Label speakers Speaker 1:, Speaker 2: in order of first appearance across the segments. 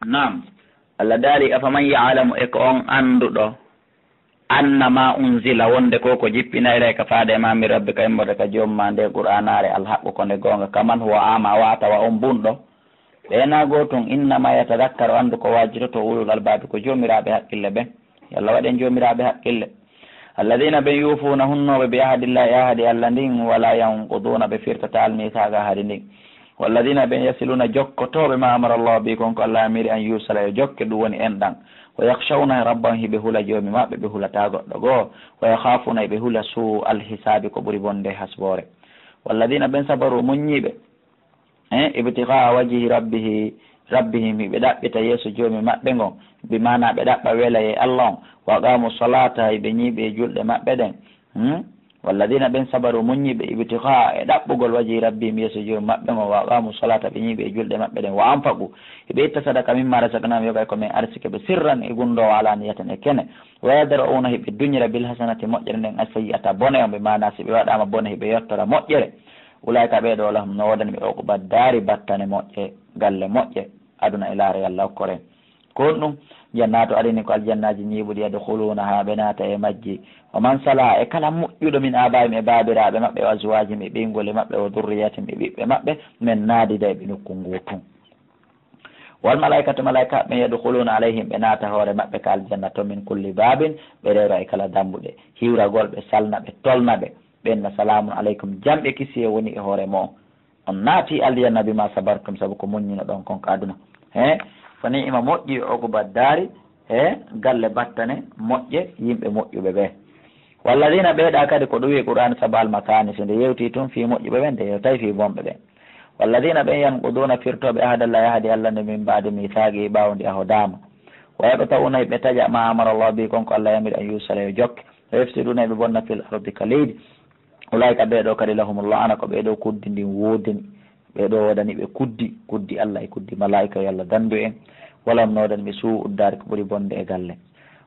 Speaker 1: nam Allah daali afaman ya'lamu e ko on anduɗo annama unzila wonde ko jippinayre ka faade ma mi rabbika immode ka jomma nde qur'anare alhaqqu ko nde gonga kaman huwa ama wata wa on bunɗo ɓena gotum innama yatadakkaru andu ko wajitoto ulul albabi ko jomiraɓe haqqille ɓe yalla waɗen jomiraɓe haqqille alladina ɓen yufuna hunnoɓe bi ahadillahi ahadi allah ndin wala yanquduna ɓe firtata almisaga ahadi ndin walladina ɓen yasiluna jokkotoɓe ma amara llahu bi konko allah amiri an yusala yo jokke ɗum woni enɗan wa yakhshawna rabban hiɓe hula joomi maɓɓe ɓe hulata goɗɗo goo wa yakhafuna eɓe hula suu alhisabi ko ɓuri bonde hasbore walladina ɓen sabaru muññiɓe ibtigaa wajihi rabbihim hiɓe ɗaɓɓita yeeso joomi maɓɓe ngon bimana ɓe ɗaɓɓa wela e allah on wa qamu salata hiɓe ñiiɓe e julɗe maɓɓe ɗen walladina ɓen sabaru muññiɓe ibtigaa e ɗaɓɓugol wajihi rabbihim yeeso joomi maɓɓe ngon wa qamu salata ɓe ñiiɓe e julɗe maɓɓe ɗen wa anfaqu hiɓe itta sadaka mimma razaqnahum yogay komin arsike ɓe sirran e gundowo alaniyatan e kene wa yadra'una hiɓe duñira bil hasanati moƴƴere nden asayyi'ata bone on bimana si ɓe waɗama bone hiɓe yettora moƴƴere ulayka ɓeeɗo lahum no wodani ɓe uqba daari battane moƴƴe galle moƴƴe aduna e laare Allah hokkore kon ɗum jannato aɗini ko aljannaji ñiiɓuɗi yadkhuluna ha ɓe naata e majji o man sala e kala moƴƴuɗo min abayim e babiraɓe maɓɓe o azwajim e ɓingole maɓɓe o durriyatim e ɓiɓɓe maɓɓe min naadida e ɓe nokku ngutun wal malaikatu malaika ɓe yadkhuluna alayhim ɓe naata hoore maɓɓe ka aljanna to min kulli babin ɓe rewra e kala dambuɗe hiwragol ɓe salna ɓe tolna ɓe ɓenna salamu aleykum jamɓe kisi e woni e hoore mo on naati aljanna bima sabartum saabu ko muññino ɗon konko aduna ko ni'ima moƴƴi oguba daari galle battane moƴƴe yimɓe moƴƴuɓe ɓe walladina ɓeeɗa kadi ko ɗum wi qur'an sabal makani so nde yewti tun fi moƴƴuɓe ɓen nde yewtay fi bonɓe ɓen walladina ɓen yanquduna firtoɓe ahadallah yahadi allah nde min mbaadi misaqi ɓawdi ahodama wa yabta'una ɓe taƴa ma amara allah bi konko allah yamiri an yusala yo jokke o yefsiduna ɓe bonna fil ardi ka leydi ulayka ɓeeɗo kadi lahumullah ana ko ɓeeɗo kuddi ndin wodani ɓeeɗo wodani ɓe kuddi allah e kuddi malaika yo allah dandu en walam no wodani ɓe suu uddari ko ɓuri bonde e galle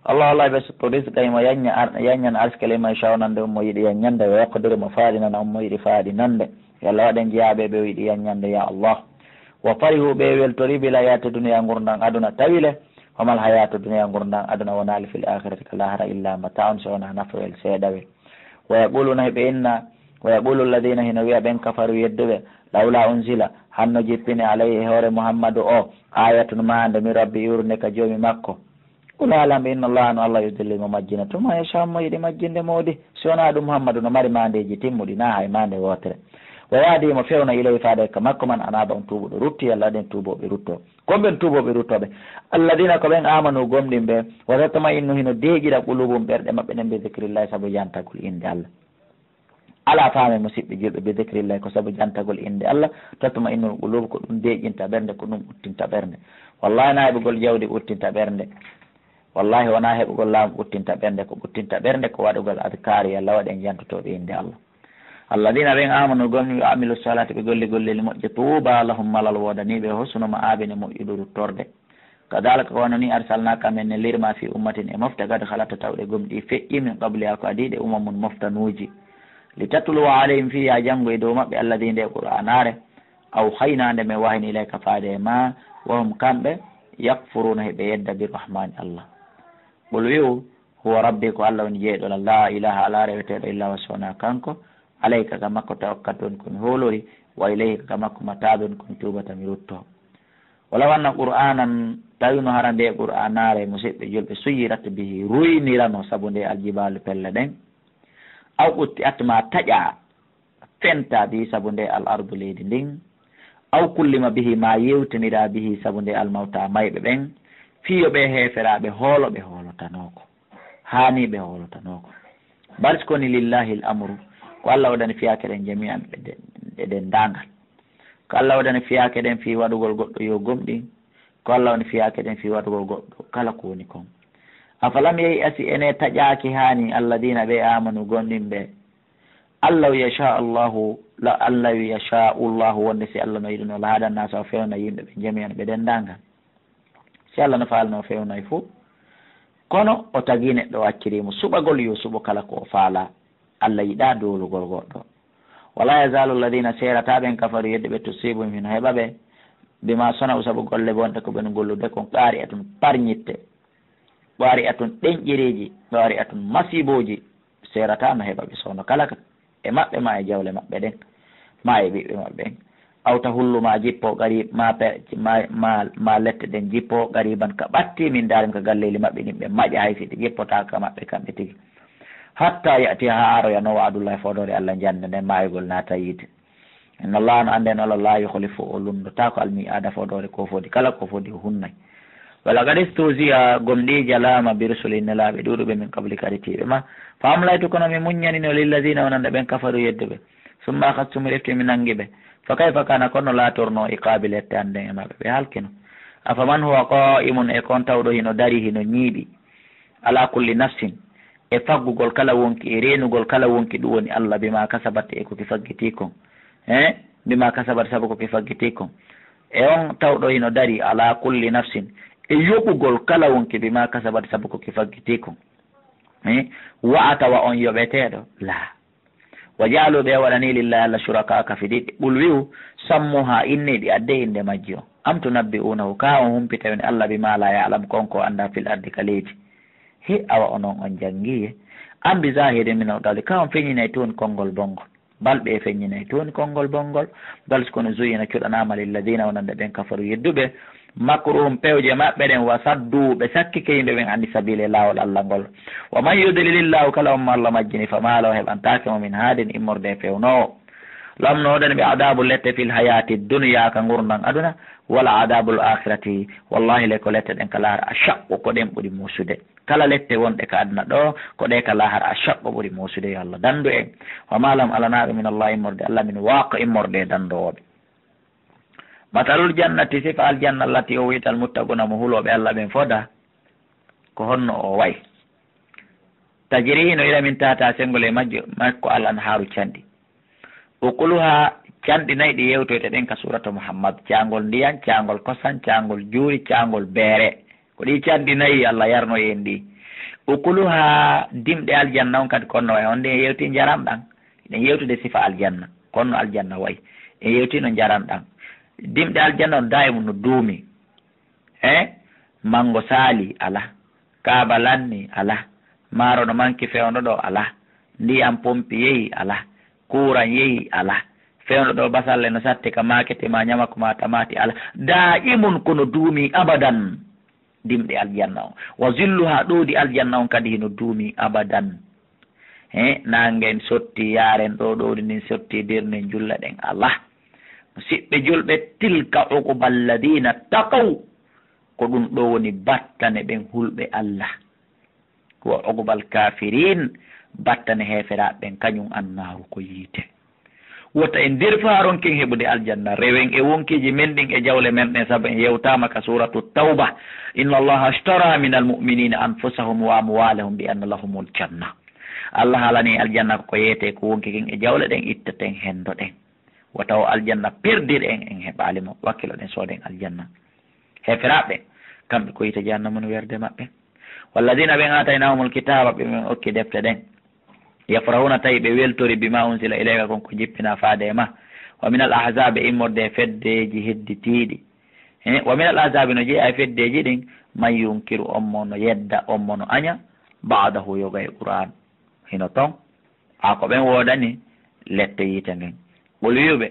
Speaker 1: allah ɓe so risqa imo yañan arskele ma shawnande mo yiɗi yañande o yakkadiri mo faaɗinana mo yiɗi faaɗinande yo allah waɗen jeeyaɓe ɓe yiɗi yañande ya allah wa farihu ɓe weltori bila yata duniya gurdan aduna tawile homal hayata duniya gurdan aduna wonali fil akhirati ka lahara illa mataun so wona nafowel seeɗawe wa yaquluna heɓe inna wa yaqulu alladina hino wiya ɓen kafaru yedduɓe lawla unzila hanno jippine alayhi hoore muhammadu o ayatun mande mi rabbi yurde ka joomi makko qul alam inna allah no allah yudilli mo majjina tuma yasha mo yiɗi majjinde mawdi si wona ɗum muhammadu no mari mandeji timmuɗi na hay mande wotere wa yaadimo fewna ilayi faade ka makko man anaba on tuubuɗo rutti allah ɗen tuuboɓe rutto komɓen tuuboɓe ruttoɓe alladina ko ɓen amanu gomɗin ɓe wa tatma'innu hino deeƴira qulubum ɓerɗe maɓɓe ɗen ɓe zikrillahi saabu yantagol inde allah ala faame musidɓe julɓe ɓe zikrillahi ko saabu jantagol inde allah tatma'innu qulubu ko ɗum deeƴinta ɓernde ko ɗum uttinta ɓernde wallahi na heɓugol jawdi uttinta ɓernde wallahi wona heɓugol laamu uttinta ɓernde ko ɓuttinta ɓernde ko waɗugol adkari allah waɗen jantotoɓe inde allah alladina ɓen amanu gomni wa amilu salati ɓe golli golleli moƴƴe tuuba lahum malal wodaniɓe husnuma abine moƴƴuɗo ruttorde kadalika ko wononi arsalnaka men ne lirma fi ummatin e mofta gad halata tawɗe gomɗi feƴƴi min qabliha ko adiɗe umamum moftanuji li tatluwa alayhim fiya janggo e dow maɓɓe alladi nde qur'anare aw haynande men wahini ilayka faade ma wahum kamɓe yakfuruna heɓe yedda birrahmani allah ɓol wi'u huwa rabbi ko allah woni jeeɗola la ilaha ala reweteɗo illa wasona kanko alayka ka makko tawakkalton komi hoolori wa ilayka ka makko mataɓen komi tubata mi rutto wala wanna qur'anan tawino hara nde qur'anare musidɓe julɓe suyirat bihi ruynirano saabu nde aljibalu pelle ɗen aw ɓutti atma taƴa fenta bi saabu nde al ardu leydi ndin aw kullima bihi ma yewtinira bihi saabu nde almawta mayɓe ɓen fiyo ɓe heeferaɓe hooloɓe hoolotanoko haaniɓe hoolotanoko barsi koni lillahi l amru ko allah waɗani fiyake ɗen jami'an eɗen dangal ko allah waɗani fiyake ɗen fi waɗugol goɗɗo yo gomɗi ko allah woni fiyake ɗen fi waɗugol goɗɗo kala ko woni kon afalam yeyi asi ene taƴaki hani alladina ɓe amanu gonɗin ɓe allah yasha allahu allah yashau llahu wonde si allah no yiɗuno laaɗanna so fewna yimɓe ɓe jami'an ɓe dendagal si allah no faalno fewnay fo kono o tagi neɗɗo waccirimo suɓagol yo suɓo kala ko faala allah yiɗa dowlugol goɗɗo wala yazalu alladina serata ɓen kafaru yedde ɓe tusibum hino heɓa ɓe bima sona usabu golle bonde ko ɓen gollude kon ɓaari atun parñitte ɓaari atun ɗenƴereji ɓaari atun masiboji serata no heɓa ɓe sowno kala e maɓɓe ma e jawle maɓɓe ɗen ma e ɓiɓɓe maɓɓe en awta hulluma jippo garib ma lette ɗen jippo gariban ka ɓatti min darim ka galleli maɓɓe ɗin ɓe maƴa hay siɗi jippotaka maɓɓe kamɓe tigui hatta yati ha aroya no wadullahi fodore Allah jande nden mayugol naata yiide inna allah no ande nola la yukhlifu o lundota ko almi ada fodore ko fodi kala ko fodi hunnay wala gadi stusiya gomɗi jalama bi rusulinne laaɓe ɗuɗuɓe min kabli karitiɓe ma famlaytu kono mi muññanino lilladina wonanda ɓen kafaru yedduɓe summa akhadtum refti mi nangi ɓe fa kayfa kana kono latorno iqabi lette anden e maɓe ɓe halkino afaman huwa qa'imun e kon tawɗo hino dari hino ñiiɓi ala kulli nafsin e faggugol kala wonki e renugol kala wonki ɗum woni Allah bima kasabat e koki faggiti kon bima kasabat saabu koki faggiti kon e on tawɗo hino dari ala kulli nafsin e yoɓugol kala wonki bima kasabat saabu koki faggiti kon wa'atawa on yoɓeteɗo la wa jaalu ɓe waɗani lillahi Allah shuraka ka fiɗiɗi ɓul wi'u sammuha inniɗi adde inde majji o am tunabbi'unahu ka on humpita woni Allah bima la ya'lam konko anda fil ardi ka leydi he awa onon on janggiye an bi zahiri min o ɗawli ka on feñinay toon konngol bonngol balɓe feñinay toon konngol bonngol bal kono zuyina cuɗanama lilladina wonande ɓen kafaru yedduɓe makruhum pewje maɓɓe ɗen wa saddu ɓe sakkike yimɓe ɓen anndi sabile lawol Allah ngol wa man yudlilillahu kala on Allah majjini fama law heɓantakemo min haadin immorde fewnowo lamnoɗen ɓe adabu lette fil hayati dunya ka gurdan aduna wala adabul akhirati wallahi le ko lette ɗen ka lahara a chaqqu ko ɗen ɓuuri musude kala lette wonɗe ka aduna ɗo ko ɗe ka lahara a chaqqu ɓuuri musude yo Allah dandu en wa malam alanaɓe min Allah immorde Allah min waqa immorde dandowoɓe matalul jannati sifa aljanna allati o wiital muttaquna mo huloɓe Allah ɓen foda ko honno o way tajiri no ila min tata sengol e majjo makko al anharu canɗi ukuluha canɗi nayyi ɗi yewtoyte ɗen ka surata Muhammad cangol ndiyan cangol kosan cangol juuri cangol beere ko ɗi canɗi nayyi Allah yarno en ɗi ukuluha dimɗe aljanna on kadi konno way on nde yewti jaram ɗan ɗen yewtude sifa aljanna konno aljanna way en yewtino jaram ɗan dimɗe aljanna on dayimum no duumi mango saali ala kaaba lanni ala maaro no manki fewno ɗo ala ndiyam pompi yehi ala kuran yehi ala fewno ɗo basalle no satti ka makete ma ñamako ma tamati ala daimun kono duumi abadan dimɗe aljanna on wa zilluha ɗoodi aljanna on kadi hino duumi abadan nangen sotti yaren ɗo ɗoɗi nin sotti dirnen julla ɗen ala siɓɓe julɓe tilka uqbal ladina taqaw ko ɗum ɗo woni battane ɓen hulɓe Allah wa uqbal kafirin battane heferaɓe ɓen kañum annaru ko yiite wota en nder faaronken heɓude aljanna rewen e wonkiji men ɗin e jawle men ɗen saabu en yewtama ka suratu tawba inna allaha ashtara min almuminina anfusahum wa amwalahum bi anna lahumul janna Allah haalani aljanna ko yeete ko wonki ken e jawle ɗen ittaten hendo ɗen wata o aljanna perdir en heɓalimo wakkilo ɗen sooden aljanna heferaɓe kamɓe ko yite jahannama no werde maɓɓe walladina ɓen ataynahumul kitaba ɓe men okki defte ɗen yafrahuna tawi ɓe weltori bima unsila ilayka konko jippina faade ma wa min al ahzabe immorde feddeji hedditiɗi wa min al ahzabe no jeeya e feddeji ɗin man yunkiru onmo no yedda onmo no aña badahu yoga e qur'an hino ton ako ɓen wodani lette yite ngen ɓol wiuɓe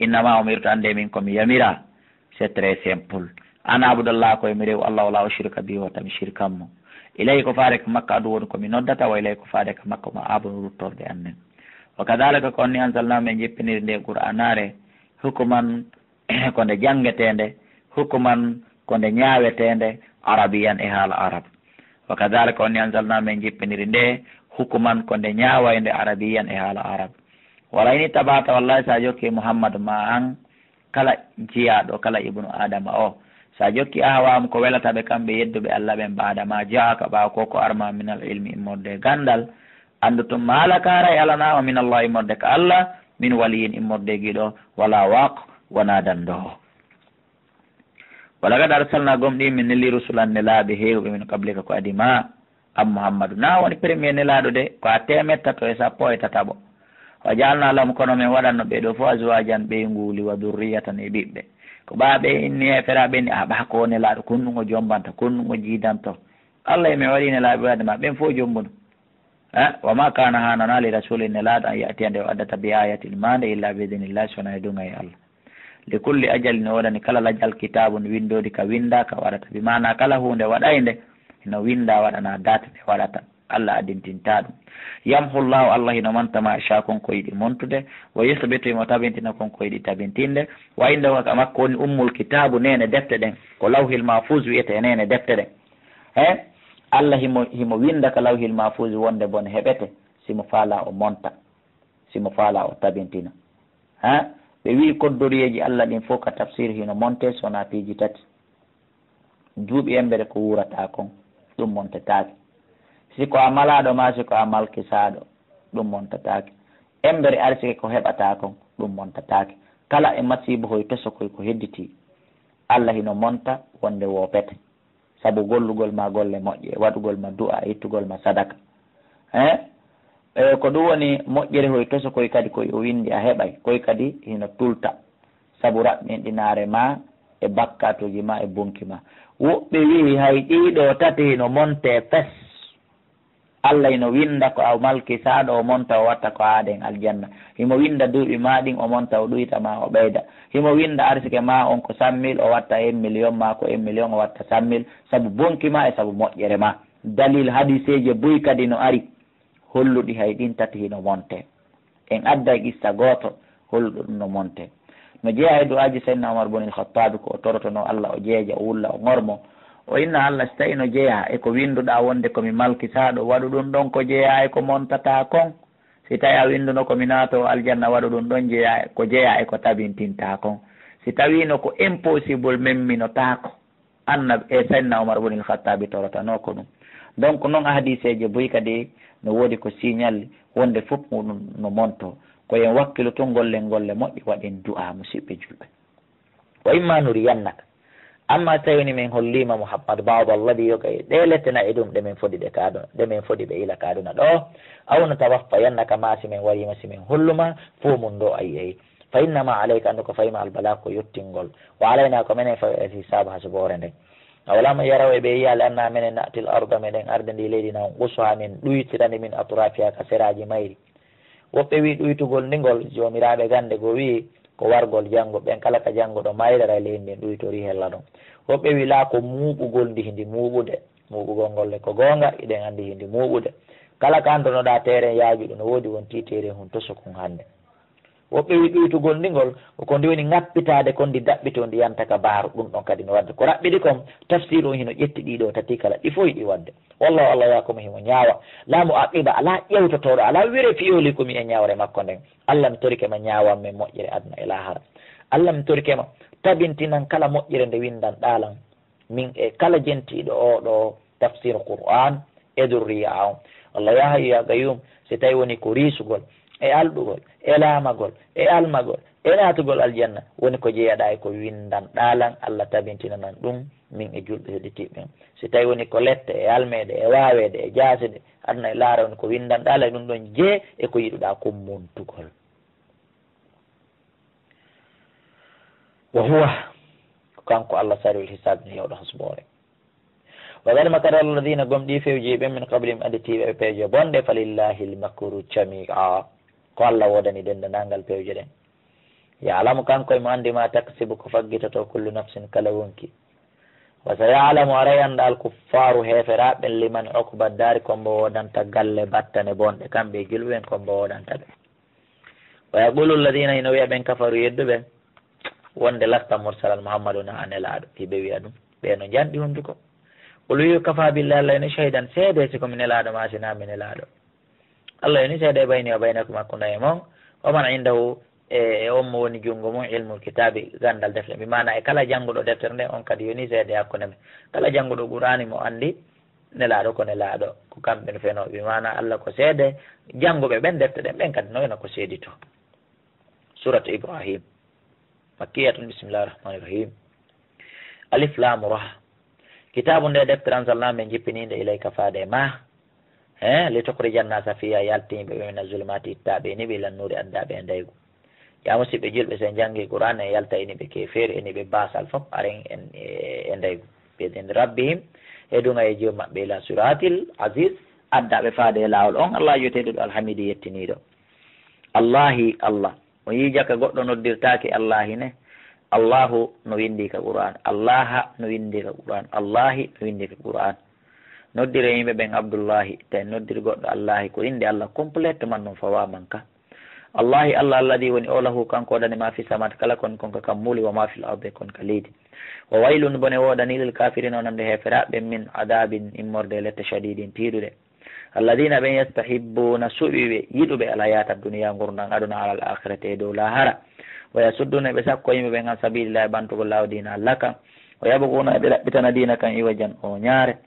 Speaker 1: innama umirtu ande min komi yamira c'est très simple ana abudallah koye mi rew Allah wala ushirka bi o tami shirkammo ilayi ko faade ko makka adu woni komi noddata wa ilayi ko faade ko makka ma abunu ruttorde annen wa kadalika ko onni anzalna min jippiniri nde qur'anare hukuman ko nde jangetende hukuman ko nde ñawetende arabiyan e haala arab wa kadalika onni anzalna min jippiniri nde hukuman ko nde ñawayde arabiyan e haala arab walayni tabata wallahi sa jokki Muhammad ma an kala jiyaɗo kala ibnu adama o sa jokki awam ko welataɓe kamɓe yedduɓe Allah ɓen mbaadama jaaka ɓawa koko arma min al ilmi immorde gandal andutum maala kara e alanama min Allah immorde ka Allah min waliyin immorde giɗo wala waq wona dandoho wala gad arsalna gomɗi min nelli rusulan nelaɓe hewɓe min qablika ko adima am Muhammadu na woni premier nelaɗo de ko a temettato e sappo e tataɓo wa jaalna lam kono min waɗanno ɓeɗo fo azwajan ɓe nguuli wa durriyatan e ɓiɓɓe ko ɓaaɓe inni e feraɓe ni a ɓa ko nelaɗo konnugo jombanta konnugo jiidanto Allah emi waɗi nelaɓe wadde ma ɓen fof jombuno wa ma kana hanana li rasulin nelaɗo an yatiya nde o addata bi ayatin mande illa bi idinillahi sona e dunga e Allah li kulli ajali ne waɗani kala lajal kitabu no windodi ka winda ka waɗata bi mana kala hunde waɗayde no winda waɗana date ɓe waɗata Allah adintinta ɗum yamhullahu Allah hino manta ma sha kon ko yiɗi montude wa yusbitu imo tabintina kon ko yiɗi tabintinde wa indahu ka makko woni ummul kitabu nene defte ɗen ko lawhil mahfuz wiyete nene defte ɗen Allah himo winda ka lawhil mahfuz wonde bone heɓete simo faala o monta simo faala o tabintina ɓe wi koddoriyeji Allah ɗin fof ka tafsir hino monte sona piiji tati duuɓi embere ko wurata kon ɗum montetake siko a malaɗo ma siko a malkisaɗo ɗum montatake embere arsike ko heɓata kon ɗum montatake kala e masibo hoy toso koy ko hedditi Allah hino monta wonde wopete saabu gollugol ma golle moƴƴe waɗugol ma du'a ittugol ma sadaka ko ɗum woni moƴƴere hoy toso koy kadi koye o windi a heɓay koye kadi hino tulta saabu raɓɓinɗinare ma e bakkatuji ma e bunki ma woɓɓe wi hay ɗiɗo tati hino monte fes Allah hino winda ko a malkisaɗo o monta o watta ko aaɗen aljanna himo winda duuɓi ma ɗin o monta o ɗuytama o ɓeyda himo winda arsike ma on ko 100 000 o watta 1 million ma ko 1 million o watta 100 000 saabu bonki ma e saabu moƴƴere ma dalil hadiseje boyi kadi no ari holluɗi hay ɗin tati hino monte en adda qissa goto holluɗo ɗum no monte no jeeya e du'aji sayyidina Umar ibn al-Khattab ko o torotono Allah o jeeja o wulla o ngormo o inna Allah so tawi no jeeya e ko winduɗa wonde komi malkisaɗo waɗu ɗum ɗon ko jeeya e ko montata kon si tawi a winduno komi naato aljanna waɗu ɗum ɗon jeeya ko jeeya e ko tabintinta kon si tawino ko impossible memminotako anna e sayyidina Umar ibn al-Khattab torotano ko ɗum donc noon hadiseje boyi kadi no woodi ko signal wonde fof muɗum no monto koyen wakkilu to golle moƴƴi waɗen du'a musidɓe julɓe wa imma nuriyannaka amma tawini min hollima Mouhammad bawɗo alladi yoga e ɗe lettena e ɗum ɗemin foɗi ɗe kaɗuna ɗemin foɗi ɓe ila kaɗuna ɗo awno tawaffa yannaka ma simin warima simin holluma fo mum ɗo ayi fa innama alayka andu ko fayima albala ko yettingol wa alayna ko menen fawi al hisabe ha sobore nden awalama yaraw e ɓe yiyale anna menen natil arda meɗen arde ndi leydi na usuha min ɗuytirande min atrafiya ka seraji mayri woɓɓe wi ɗuytugol ndigol jomiraɓe gande go wi ko wargol janngo ɓen kala ka janngoɗo mayrara leydi ndin ɗuytori hella ɗon woɓɓe wi laa ko muuɓugol ndi hindi muuɓude muuɓugol ngolle ko goonga iɗen anndi hindi muuɓude kala ka andonoɗa terrain yaajuɗo no woodi wonti terrain hun to sokon hannde woɓɓe wi ɗuytugol ndigol ko ndi woni ŋappitade kon ndi daɓɓito ndi yantaka baaru ɗum ɗon kadi no wadde ko raɓɓiɗi kom tafsir o hino ƴetti ɗiɗo tati kala ɗi fof yiɗi wadde wallahu Allah yakomo himo ñaawa laamu aqiba ala ƴewtotoɗo ala wire fiyoli komi e ñawre makko nden Allah mi torikema ñaawan men moƴƴere aduna e lahara Allah mi torikema tabintinan kala moƴƴere nde windan ɗalan min e kala jentiɗo oɗo tafsir Qur'an e durriya on Allah ya hayyu ya qayyum si tawi woni ko riisugol e alɗugol e laamagol e almagol e naatugol aljanna woni ko jeeyaɗa e ko windan ɗalan Allah tabintinanan ɗum min e julɓe heɗitiɓɓen si tawi woni ko lette e almede e waawede e jaasede aduna e laara woni ko windan ɗala ɗum ɗon jee e ko yiɗuɗa ko montugol wa huwa ko kanko Allah sariul hisab ni yewɗo hasbore wa gad makara alladina gomɗi fewji ɓen min qablim additiɓe ɓe peeje bonde falillahi lmakru jamia ko Allah wodani dendanangal pewje ɗen yalamu kanko emo andima taksibu ko faggitoto kullu nafsin kala wonki wa sa yalamu aray andal kuffaru heferaɓen liman okba dari kombo wodanta galle battane bonɗe kamɓe julɓen kombo wodanta ɓe wa yaqulu alladina ino wiya ɓen kafaru yedduɓen wonde lasta mursalal Muhammadu na anelaɗo hiɓe wiya ɗum ɓeno janɗi hunduko qul wi kafa billahi Allah ene shahidan seede siko mi nelaɗo ma sina mi nelaɗo Allah eni seede bayni o baynakum hakkude e mon oman indahu e on mo woni junngo mum ilmul kitabi gandal deftere mi mana e kala jannguɗo deftere nde on kadi yoni seede hakkude men kala jannguɗo qur'ani mo andi nelaɗo ko nelaɗo ko kamɓe no fenoɓe mana Allah ko seede jannguɓe ɓen deftere ɗen ɓen kadi noyno ko seedito suratu Ibrahim makkiyatun bisimillahi rahmani rahim alif lam ra kitabu nde deftere anzalna men jippininde ilayka faade ma li tukrijan nasa fiya yaltiɓe ɓe min azulumati ittaɓe ni ɓe lannuri addaɓe e ndaygu
Speaker 2: ya musidɓe julɓe sen janggi qur'an e yalta ene ɓe keferi ene ɓe basal fof aren e ndeygo ɓeɗen rabbihim e ɗum e joom maɓɓe ila suratil aziz addaɓe faade e lawol on allah yoteɗo ɗo alhamidi yettiniɗo allahi allah o yijaka goɗɗo noddirtake allahi ne allahu no windi ka qur'an allaha no windi ka qur'an allahi no windi ka qur'an noddire yimɓe ɓen abdoullahi tawi noddir goɗɗo allahi ko inde allah complètement noon fawaman ka allahi allah alladi woni o lahu kanko waɗani ma fi samat kala kon konka kam muuli wa ma fil arde kon ka leydi wa waylun bone woɗani lil kafirina onande heferaɓe min adabin immorde lette shadidin tiiɗuɗe alladina ɓen yastahibbuna suɓiɓe yiɗuɓe alhayata duniya gurdan aduna alal akhirate e dow lahara wa yasudduna ɓe sakko yimɓe ɓen an sabilillahi ɓantugol law dina allah kan o yabguna ɓe ɗaɓɓitana dina kan iwajan o ñaare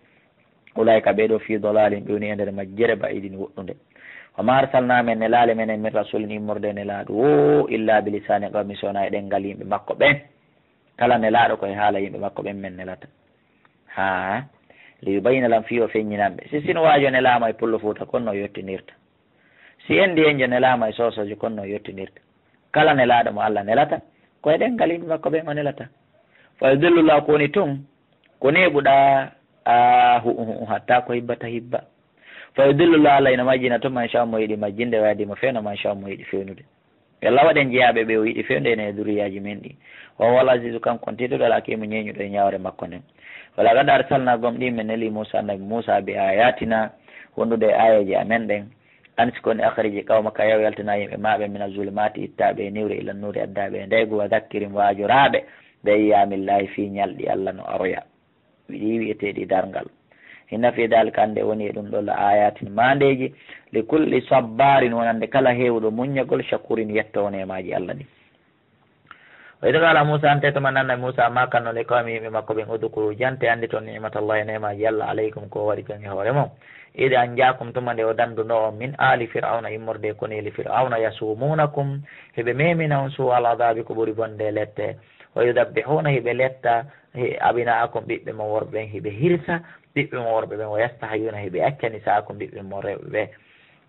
Speaker 2: ulayka ɓeɗo fi dalalin ɓe woni e nder majjere ba idini woɗɗude wama arsalna men ne laale menen min rasulin immorde ne laaɗo wo illa bilisani qawmi sona e ɗengal yimɓe makko ɓen kala ne laaɗo koye haala yimɓe makko ɓen men nelata ha li yubayina lam fi o feññinanɓe si sino waajo ne laama e pullo fuuta konno yettinirta si en ndiyenjo ne laama e sosojo konno yettinirta kala ne laaɗo mo allah nelata koye ɗengal yimɓe makko ɓen o nelata fa yudillullah ko woni tun ko neɓuɗa hatta ko hibbata hibba fa yudillullah allah ina majjina to man sha mo yiɗi majjinde waadimo fewno man sha mo yiɗi fewnude yalla waɗen jeeyaɓe ɓe o yiɗi fewnde ene duriyaji men ɗi o wal asisu kanko tiɗuɗo ala kemo ñeñuɗo e ñawre makko nden wala gada arsalna gom ɗi men neli moussa annabi moussa be ayatina wondude e ayeji amen ɗen ansi koni akhriji qawma ka yaw yaltina yimɓe maɓe mina zulumati ittaɓe e niwre ila nuuri addaɓe e ndeygo wa dakkirim waajoraɓe ɓe yiyamillahi fi ñalɗi allah no aroya wiɗi wiyeteɗi dargal hinna fi dalika ande woni e ɗum ɗo la ayatin mandeji li kulli sabbarin wonande kala hewɗo muññagol shakurin yettowonemaji allah ɗi wa ida qala moussa ante to mananna moussa ma kanno le kawmi yimɓe makko ɓen udukuru jante andi toon nimatallahi nemaji allah aleykum ko waɗi kan e hoore mum ide an jakum tuma nde o danduno on min ali fir'auna immorde koneli fir'auna yasumunakum heɓe memina on suu al adabi ko ɓuuri bonde lette wa yudabbihuna heɓe letta abinaakum ɓiɓɓe mo worɓe ɓen heɓe hirsa ɓiɓɓe mo worɓe ɓen o yastahayuna heɓe accani saakum ɓiɓɓe mo rewɓe ɓe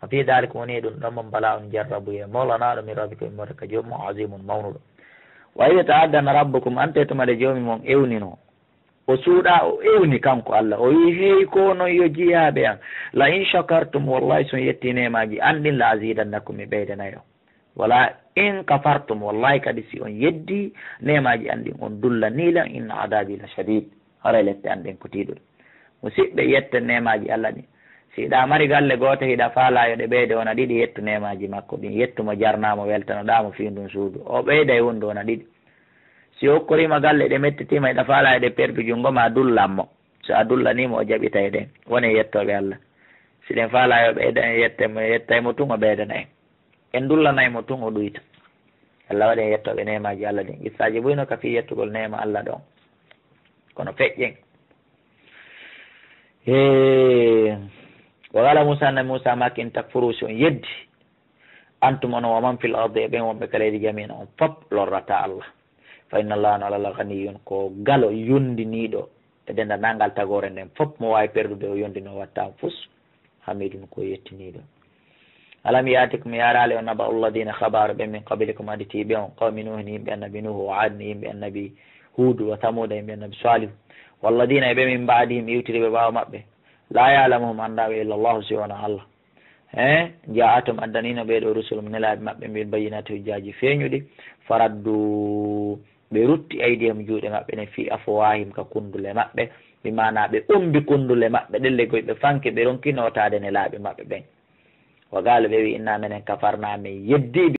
Speaker 2: o fi dalik woni ɗum ɗon mon bala on jarrabuye mawlanaɗo min rabbi ko immorde ka jomum azimun mawnuɗo wa ida ta'addana rabbukum ante tumade joomi mon ewnino o suuɗa o ewni kanko allah o wi hey ko noon yo jiyaɓe an la in shakartum wallahi son yetti nemaji andin la azidannakum mi ɓeydanayo wala in kafartum wallahi kadi si on yeddi nemaji andin on dulla nila inna adabi la shadid haray lette andin ko tiɗuɗo musidɓe yetta nemaji allah ɗi si ɗa mari galle goto hiɗa faalayo ɗe ɓeyde wona ɗiɗi yettu nemaji makko ɗin yettumo jarnamo weltanoɗamo fi ndun suudu o ɓeyda e wondu wona ɗiɗi si hokkorima galle ɗe mettitima eɗa faalayo ɗe perdu jungo ma dullanmo so a dullanimo o jaɓita e ɗen woni yettoɓe allah si ɗen faalayo ɓeyda yettaymo tun o ɓeydana en dullanaymo tun o ɗuyta allah waɗi en yettoɓe nemaji allah ɗin qissaji ɓuyno ka fi yettugol nema allah ɗon kono feƴƴen wa qala moussa annabi moussa makin takfuru si on yeddi antum ono wa man fil ardi e ɓen wonɓe kaleydi jamina on fop lorrata allah fa inna allaha no alallah ganiyun ko galo yondiniɗo e dendanangal tagore nden fop mo wawi perdude o yondino wattama fus hamidum ko yettiniɗo alam yatikum yarali o naba alladina habaru ɓen min qablikum aditiɓe on qawmi nuhni yimɓe annabi nuhu wa adni yimɓe annabi huudu wa thamuda yimɓe annabi salihu walladina e ɓe min mbadihim iwtiriɓe ɓawa maɓɓe la yalamuhum andaɓe illa llahu siwona allah ja'atum addanino ɓeɗo rusulum nelaɓe maɓɓe mbil bayinati hujjaji feeñuɗi faraddu ɓe rutti aydihum juuɗe maɓɓe ne fi afwahim ka kundule maɓɓe mi mana ɓe ɓombi kundule maɓɓe ɗelle goy ɓe fanke ɓe ronkinotade nelaɓe maɓɓe ɓen wa gaala ɓe wi inna menen kafarna min yeddiɓe